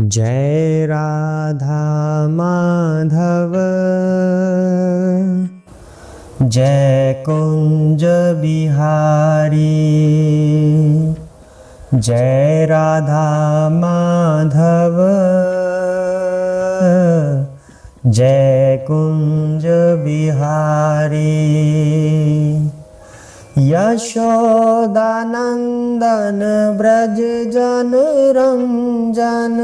जय राधा माधव, जय कुंज बिहारी। जय राधा माधव, जय कुंज बिहारी। यशोदानंदन ब्रज जन रंजन,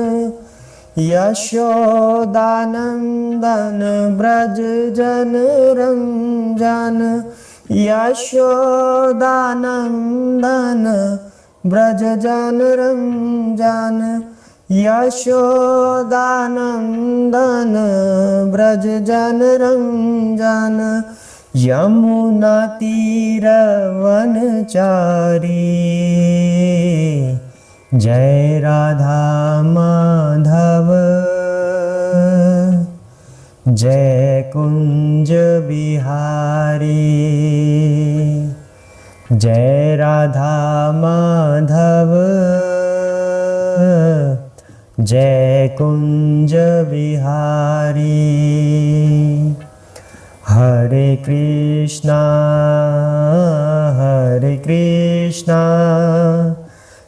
यशोदानंदन ब्रज जन रंजन, यशोदानंदन ब्रज जन रंजन, यशोदानंदन ब्रज जन रंजन। यमुना तीर वनचारी, जय राधा माधव, जय कुंज बिहारी। जय राधा माधव, जय कुंज बिहारी। हरे कृष्णा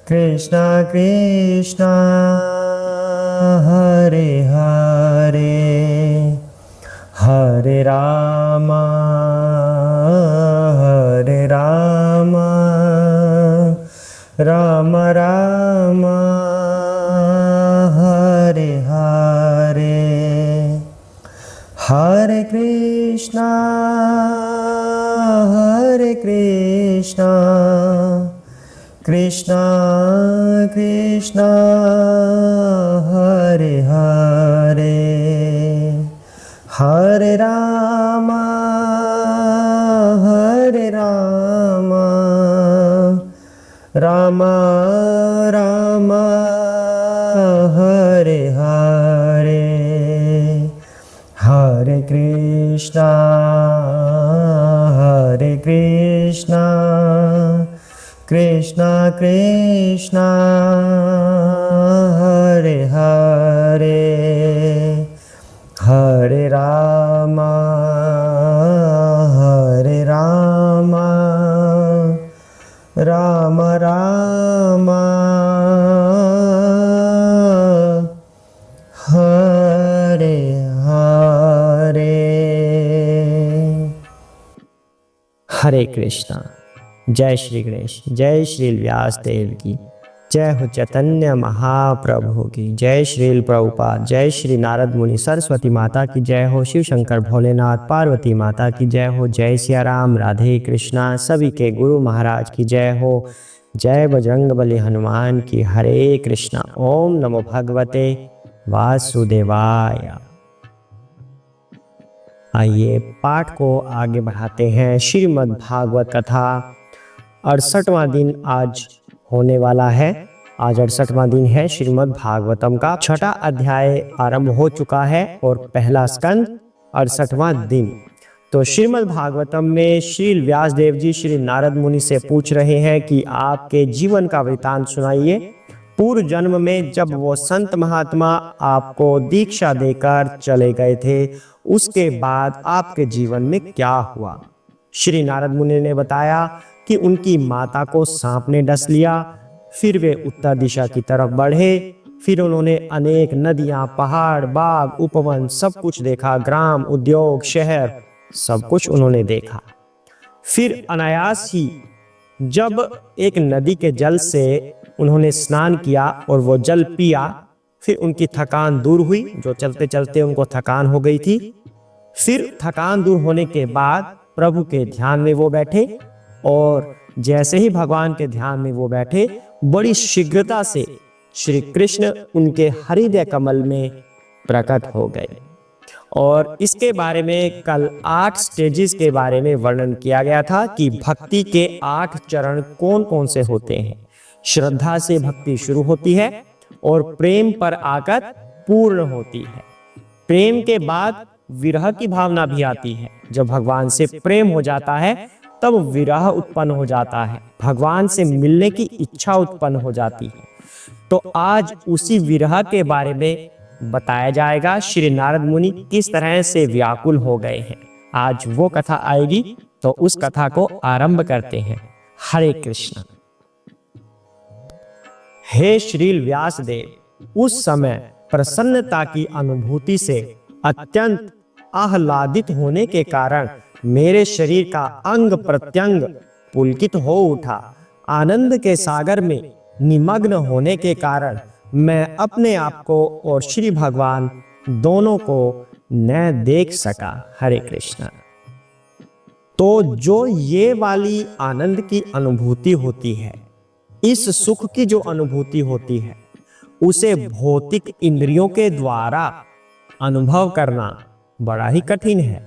कृष्णा कृष्णा हरे हरे, हरे राम राम राम हरे हरे। हरे कृष्णा कृष्णा कृष्णा हरे हरे, हरे राम राम राम हरे हरे। हरे कृष्णा कृष्णा कृष्णा हरे हरे, हरे राम राम राम हरे हरे। हरे कृष्णा। जय श्री गणेश, जय श्री व्यास देव की, जय हो चैतन्य महाप्रभु की, जय श्रील प्रभुपाद, जय श्री नारद मुनि, सरस्वती माता की जय हो, शिव शंकर भोलेनाथ, पार्वती माता की जय हो, जय सिया राम, राधे कृष्णा, सभी के गुरु महाराज की जय हो, जय बजरंगबली हनुमान की। हरे कृष्णा। ओम नमो भगवते वासुदेवाय। आइए पाठ को आगे बढ़ाते हैं। श्रीमद् भागवत कथा 68वां दिन आज होने वाला है। आज 68वां दिन है श्रीमद् भागवतम का। 6ठा अध्याय आरंभ हो चुका है और पहला स्कंद 68वां दिन। तो श्रीमद् भागवतम में श्री व्यास देव जी श्री नारद मुनि से पूछ रहे हैं कि आपके जीवन का वृतांत सुनाइए। पूर्व जन्म में जब वो संत महात्मा आपको दीक्षा देकर चले गए थे, उसके बाद आपके जीवन में क्या हुआ। श्री नारद मुनि ने बताया कि उनकी माता को सांप ने डस लिया। फिर वे उत्तर दिशा की तरफ बढ़े। फिर उन्होंने अनेक नदियां, पहाड़, बाग, उपवन सब कुछ देखा। ग्राम, उद्योग, शहर सब कुछ उन्होंने देखा। फिर अनायास ही जब एक नदी के जल से उन्होंने स्नान किया और वो जल पिया, फिर उनकी थकान दूर हुई। जो चलते चलते उनको थकान हो गई थी। फिर थकान दूर होने के बाद प्रभु के ध्यान में वो बैठे और जैसे ही भगवान के ध्यान में वो बैठे, बड़ी शीघ्रता से श्री कृष्ण उनके हृदय कमल में प्रकट हो गए। और इसके बारे में कल 8 स्टेजेस के बारे में वर्णन किया गया था कि भक्ति के 8 चरण कौन कौन से होते हैं। श्रद्धा से भक्ति शुरू होती है और प्रेम पर आकर पूर्ण होती है। प्रेम के बाद विरह की भावना भी आती है। जब भगवान से प्रेम हो जाता है तब विरह उत्पन्न हो जाता है, भगवान से मिलने की इच्छा उत्पन्न हो जाती है। तो आज उसी विरह के बारे में बताया जाएगा। श्री नारद मुनि किस तरह से व्याकुल हो गए हैं, आज वो कथा आएगी। तो उस कथा को आरंभ करते हैं। हरे कृष्ण। हे श्री व्यास देव, उस समय प्रसन्नता की अनुभूति से अत्यंत आह्लादित होने के कारण मेरे शरीर का अंग प्रत्यंग पुलकित हो उठा। आनंद के सागर में निमग्न होने के कारण मैं अपने आप को और श्री भगवान दोनों को न देख सका। हरे कृष्ण। तो जो ये वाली आनंद की अनुभूति होती है, इस सुख की जो अनुभूति होती है, उसे भौतिक इंद्रियों के द्वारा अनुभव करना बड़ा ही कठिन है।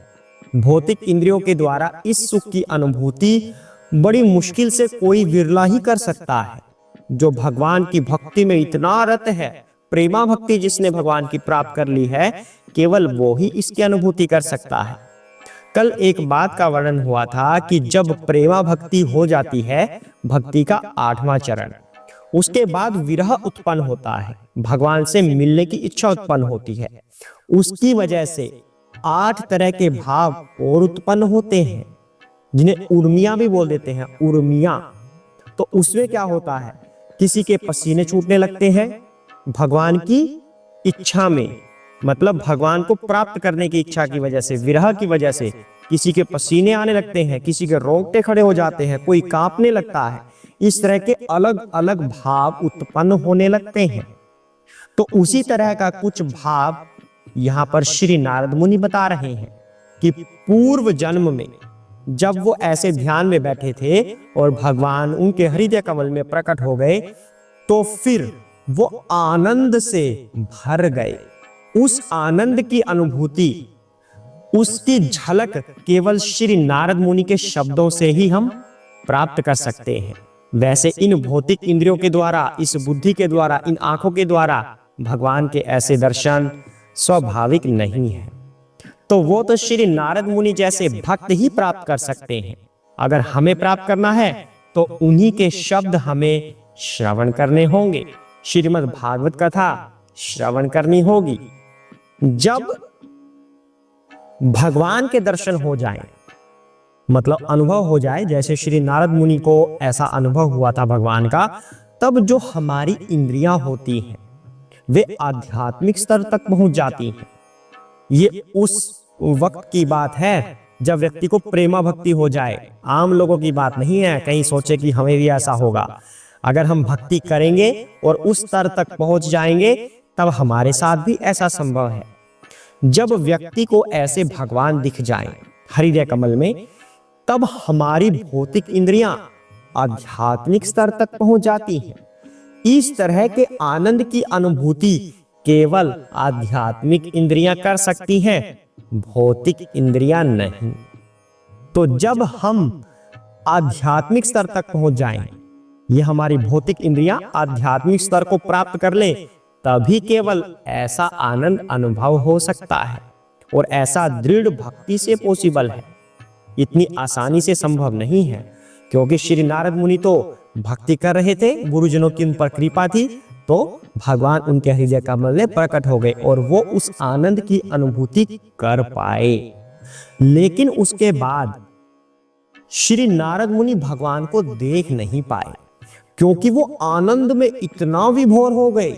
भौतिक इंद्रियों के द्वारा इस सुख की अनुभूति बड़ी मुश्किल से कोई विरला ही कर सकता है। जो भगवान की भक्ति में इतना रत है, प्रेमा भक्ति जिसने भगवान की प्राप्त कर ली है, केवल वो ही इसकी अनुभूति कर सकता है। कल एक बात का वर्णन हुआ था कि जब प्रेमा भक्ति हो जाती है, भक्ति का 8वां चरण, उसके बाद विरह उत्पन्न होता है, भगवान से मिलने की इच्छा उत्पन्न होती है। उसकी वजह से 8 तरह के भाव और उत्पन्न होते हैं, जिन्हें उर्मिया भी बोल देते हैं, उर्मिया। तो उसमें क्या होता है, किसी के पसीने छूटने लगते हैं भगवान की इच्छा में, मतलब भगवान को प्राप्त करने की इच्छा की वजह से, विरह की वजह से किसी के पसीने आने लगते हैं, किसी के रोंगटे खड़े हो जाते हैं, कोई कांपने लगता है। इस तरह के अलग अलग भाव उत्पन्न होने लगते हैं। तो उसी तरह का कुछ भाव यहाँ पर श्री नारद मुनि बता रहे हैं कि पूर्व जन्म में जब वो ऐसे ध्यान में बैठे थे और भगवान उनके हृदय कमल में प्रकट हो गए, तो फिर वो आनंद से भर गए। उस आनंद की अनुभूति, उसकी झलक केवल श्री नारद मुनि के शब्दों से ही हम प्राप्त कर सकते हैं। वैसे इन भौतिक इंद्रियों के द्वारा, इस बुद्धि के द्वारा, इन आंखों के द्वारा भगवान के ऐसे दर्शन स्वाभाविक नहीं है। तो वो तो श्री नारद मुनि जैसे भक्त ही प्राप्त कर सकते हैं। अगर हमें प्राप्त करना है तो उन्हीं के शब्द हमें श्रवण करने होंगे, श्रीमद् भागवत कथा श्रवण करनी होगी। जब भगवान के दर्शन हो जाएं, मतलब अनुभव हो जाए, जैसे श्री नारद मुनि को ऐसा अनुभव हुआ था भगवान का, तब जो हमारी इंद्रियां होती हैं वे आध्यात्मिक स्तर तक पहुंच जाती हैं। ये उस वक्त की बात है जब व्यक्ति को प्रेमा भक्ति हो जाए, आम लोगों की बात नहीं है, कहीं सोचे कि हमें भी ऐसा होगा। अगर हम भक्ति करेंगे और उस स्तर तक पहुंच जाएंगे, तब हमारे साथ भी ऐसा संभव है। जब व्यक्ति को ऐसे भगवान दिख जाएं हृदय कमल में, तब हमारी भौतिक इंद्रियां आध्यात्मिक स्तर तक पहुंच जाती हैं। इस तरह के आनंद की अनुभूति केवल आध्यात्मिक इंद्रियां कर सकती हैं, भौतिक इंद्रियां नहीं। तो जब हम आध्यात्मिक स्तर तक पहुंच जाएं, ये हमारी भौतिक इंद्रियां आध्यात्मिक स्तर को प्राप्त कर लें, तभी केवल ऐसा आनंद अनुभव हो सकता है। और ऐसा दृढ़ भक्ति से पॉसिबल है, इतनी आसानी से संभव नहीं है। क्योंकि श्री नारद मुनि तो भक्ति कर रहे थे, गुरुजनों की उन पर कृपा थी, तो भगवान उनके हृदय कमल में प्रकट हो गए और वो उस आनंद की अनुभूति कर पाए। लेकिन उसके बाद श्री नारद मुनि भगवान को देख नहीं पाए, क्योंकि वो आनंद में इतना विभोर हो गए,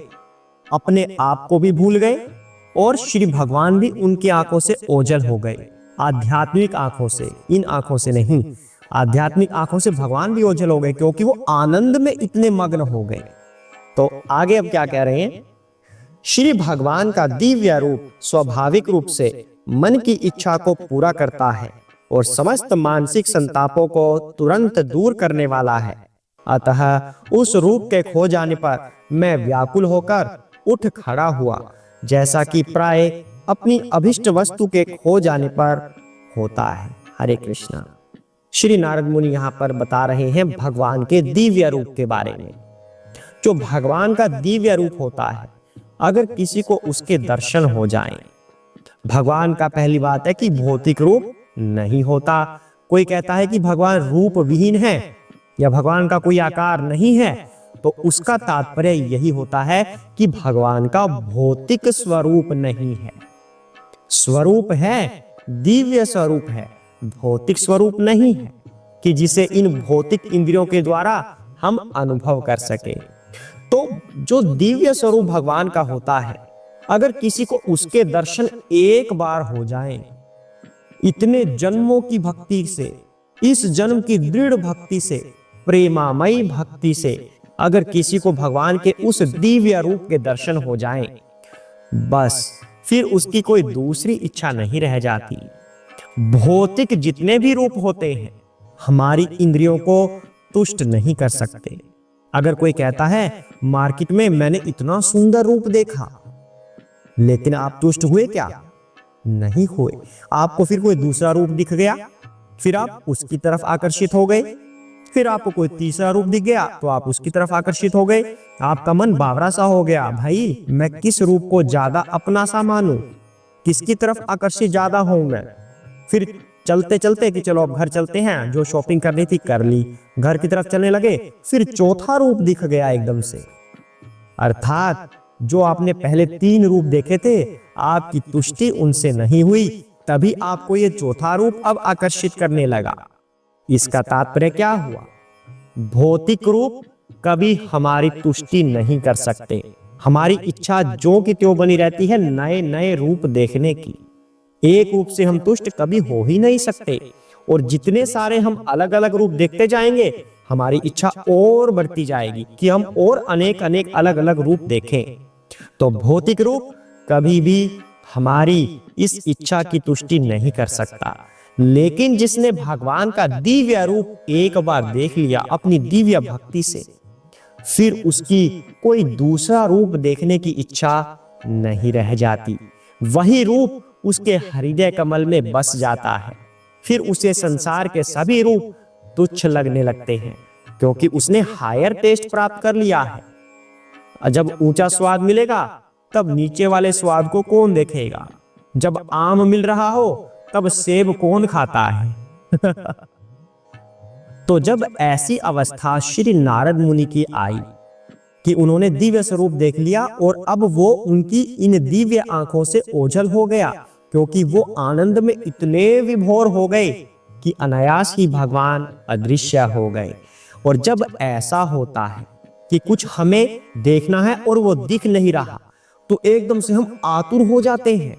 अपने आप को भी भूल गए और श्री भगवान भी उनकी आंखों से ओझल हो गए। आध्यात्मिक आंखों से, इन आंखों से नहीं, आध्यात्मिक आंखों से भगवान भी ओझल हो गए, क्योंकि वो आनंद में इतने मग्न हो गए। तो आगे अब क्या कह रहे हैं, श्री भगवान का दिव्य रूप स्वाभाविक रूप से मन की इच्छा को पूरा करता है और समस्त मानसिक संतापों को तुरंत दूर करने वाला है। अतः उस रूप के खो जाने पर मैं व्याकुल होकर उठ खड़ा हुआ, जैसा कि प्राय अपनी अभिष्ट वस्तु के खो जाने पर होता है। हरे कृष्णा। श्री नारद मुनि यहाँ पर बता रहे हैं भगवान के दिव्य रूप के बारे में। जो भगवान का दिव्य रूप होता है, अगर किसी को उसके दर्शन हो जाएं, भगवान का पहली बात है कि भौतिक रूप नहीं होता। कोई कहता है कि भगवान रूप विहीन है या भगवान का कोई आकार नहीं है, तो उसका तात्पर्य यही होता है कि भगवान का भौतिक स्वरूप नहीं है। स्वरूप है, दिव्य स्वरूप है, भौतिक स्वरूप नहीं है कि जिसे इन भौतिक इंद्रियों के द्वारा हम अनुभव कर सके। तो जो दिव्य स्वरूप भगवान का होता है, अगर किसी को उसके दर्शन एक बार हो जाएं, इतने जन्मों की भक्ति से, इस जन्म की दृढ़ भक्ति से, प्रेमामयी भक्ति से अगर किसी को भगवान के उस दिव्य रूप के दर्शन हो जाएं, बस फिर उसकी कोई दूसरी इच्छा नहीं रह जाती। भौतिक जितने भी रूप होते हैं हमारी इंद्रियों को तुष्ट नहीं कर सकते। अगर कोई कहता है मार्केट में मैंने इतना सुंदर रूप देखा, लेकिन आप तुष्ट हुए क्या? नहीं हुए। आपको फिर कोई दूसरा रूप दिख गया, फिर आप उसकी तरफ आकर्षित हो गए, फिर आपको कोई तीसरा रूप दिख गया तो आप उसकी तरफ आकर्षित हो गए। आपका मन बावरा सा हो गया, भाई मैं किस रूप को ज्यादा अपना सा मानूं, किसकी तरफ आकर्षित ज्यादा हूं मैं। फिर चलते चलते कि चलो अब घर चलते हैं, जो शॉपिंग करनी थी कर ली, घर की तरफ चलने लगे, फिर चौथा रूप दिख गया एकदम से। अर्थात जो आपने पहले 3 रूप देखे थे, आपकी तुष्टि उनसे नहीं हुई, तभी आपको ये चौथा रूप अब आकर्षित करने लगा। इसका तात्पर्य क्या हुआ? भौतिक रूप कभी हमारी तुष्टि नहीं कर सकते। हमारी इच्छा जो की त्यों बनी रहती है नए नए रूप देखने की। एक रूप से हम तुष्ट कभी हो ही नहीं सकते, और जितने सारे हम अलग अलग रूप देखते जाएंगे हमारी इच्छा और बढ़ती जाएगी कि हम और अनेक अनेक अलग अलग रूप देखें। तो भौतिक रूप कभी भी हमारी इस इच्छा की तुष्टि नहीं कर सकता। लेकिन जिसने भगवान का दिव्य रूप एक बार देख लिया अपनी दिव्य भक्ति से, फिर उसकी कोई दूसरा रूप देखने की इच्छा नहीं रह जाती। वही रूप उसके हृदय कमल में बस जाता है। फिर उसे संसार के सभी रूप तुच्छ लगने लगते हैं, क्योंकि उसने हायर टेस्ट प्राप्त कर लिया है। जब ऊंचा स्वाद मिलेगा तब नीचे वाले स्वाद को कौन देखेगा? जब आम मिल रहा हो तब सेब कौन खाता है? तो जब ऐसी अवस्था श्री नारद मुनि की आई कि उन्होंने दिव्य स्वरूप देख लिया, और अब वो उनकी इन दिव्य आंखों से ओझल हो गया, क्योंकि वो आनंद में इतने विभोर हो गए कि अनायास ही भगवान अदृश्य हो गए। और जब ऐसा होता है कि कुछ हमें देखना है और वो दिख नहीं रहा, तो एकदम से हम आतुर हो जाते हैं।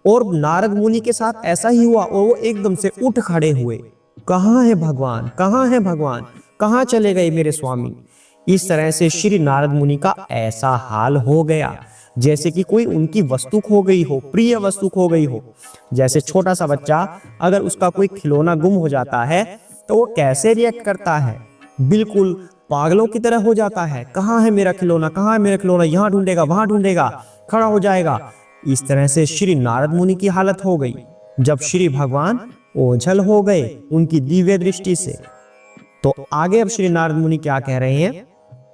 और नारद मुनि के साथ ऐसा ही हुआ, और वो एकदम से उठ खड़े हुए, कहाँ है भगवान, कहाँ है भगवान, कहाँ चले गए मेरे स्वामी? इस तरह से श्री नारद मुनि का ऐसा हाल हो गया जैसे कि कोई उनकी वस्तु खो गई हो, प्रिय वस्तु खो गई हो। जैसे छोटा सा बच्चा, अगर उसका कोई खिलौना गुम हो जाता है तो वो कैसे रिएक्ट करता है? बिल्कुल पागलों की तरह हो जाता है। कहाँ है मेरा खिलौना, कहाँ है मेरा खिलौना? यहाँ ढूंढेगा, वहां ढूंढेगा, खड़ा हो जाएगा। इस तरह से श्री नारद मुनि की हालत हो गई जब श्री भगवान ओझल हो गए उनकी दिव्य दृष्टि से। तो आगे अब श्री नारद मुनि क्या कह रहे हैं?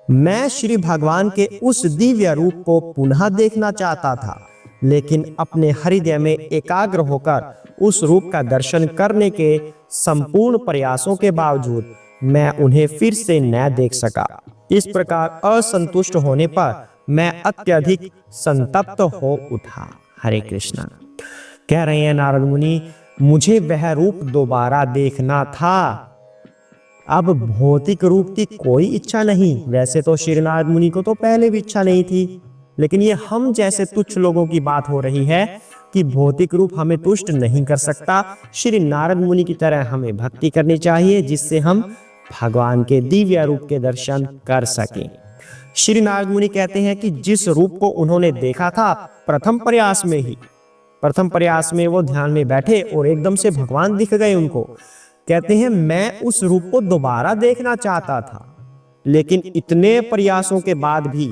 मैं श्री भगवान के उस दिव्य रूप को पुनः देखना चाहता था, लेकिन अपने हृदय में एकाग्र होकर उस रूप का दर्शन करने के संपूर्ण प्रयासों के बावजूद मैं उन्हें फिर से न देख सका। इस प्रकार असंतुष्ट होने पर मैं अत्यधिक संतप्त हो उठा। हरे कृष्णा। कह रहे हैं नारद मुनि, मुझे वह रूप दोबारा देखना था। अब भौतिक रूप की कोई इच्छा नहीं। वैसे तो श्री नारद मुनि को तो पहले भी इच्छा नहीं थी, लेकिन ये हम जैसे तुच्छ लोगों की बात हो रही है कि भौतिक रूप हमें तुष्ट नहीं कर सकता। श्री नारद मुनि की तरह हमें भक्ति करनी चाहिए, जिससे हम भगवान के दिव्य रूप के दर्शन कर सकें। श्री नारद मुनि कहते हैं कि जिस रूप को उन्होंने देखा था प्रथम प्रयास में वो ध्यान में बैठे और एकदम से भगवान दिख गए उनको। कहते हैं मैं उस रूप को दोबारा देखना चाहता था, लेकिन इतने प्रयासों के बाद भी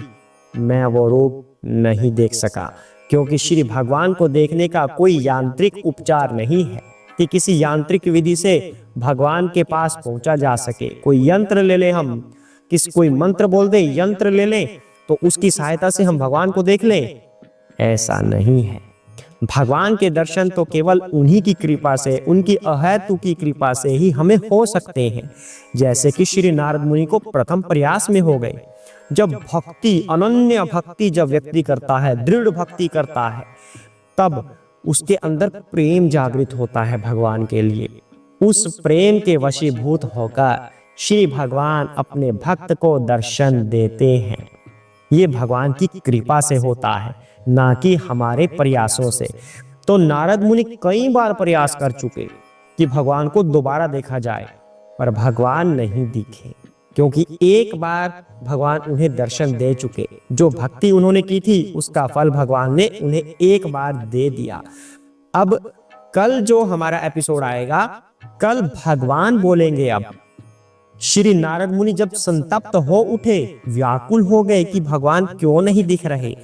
मैं वो रूप नहीं देख सका, क्योंकि श्री भगवान को देखने का कोई यांत्रिक उपचार नहीं है कि किसी यांत्रिक विधि से भगवान के पास पहुंचा जा सके। कोई यंत्र ले ले, हम कोई मंत्र बोल दे, यंत्र ले ले, तो उसकी सहायता से हम भगवान को देख लें, ऐसा नहीं है। भगवान के दर्शन तो केवल उन्हीं की कृपा से, उनकी अहेतु की कृपा से ही हमें हो सकते हैं, जैसे कि श्री नारद मुनि को प्रथम प्रयास में हो गए। जब भक्ति, अनन्य भक्ति जब व्यक्ति करता है, दृढ़ भक्ति करता है, तब उसके अंदर प्रेम जागृत होता है भगवान के लिए। उस प्रेम के वशीभूत होकर श्री भगवान अपने भक्त को दर्शन देते हैं। ये भगवान की कृपा से होता है, ना कि हमारे प्रयासों से। तो नारद मुनि कई बार प्रयास कर चुके कि भगवान को दोबारा देखा जाए, पर भगवान नहीं दिखे, क्योंकि एक बार भगवान उन्हें दर्शन दे चुके। जो भक्ति उन्होंने की थी उसका फल भगवान ने उन्हें एक बार दे दिया। अब कल जो हमारा एपिसोड आएगा, कल भगवान बोलेंगे। अब श्री नारद मुनि जब संतप्त हो उठे, व्याकुल हो गए कि भगवान क्यों नहीं दिख रहे,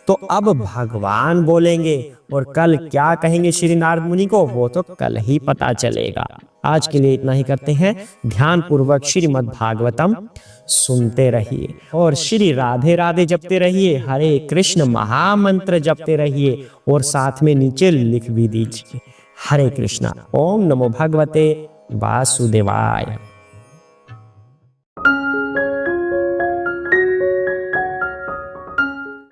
तो अब भगवान बोलेंगे और कल क्या कहेंगे श्री नारद मुनि को, वो तो कल ही पता चलेगा। आज के लिए इतना ही करते हैं। ध्यान पूर्वक श्रीमद् भागवतम सुनते रहिए और श्री राधे राधे जपते रहिए, हरे कृष्ण महामंत्र जपते रहिए और साथ में नीचे लिख भी दीजिए, हरे कृष्णा। ओम नमो भगवते वासुदेवाय।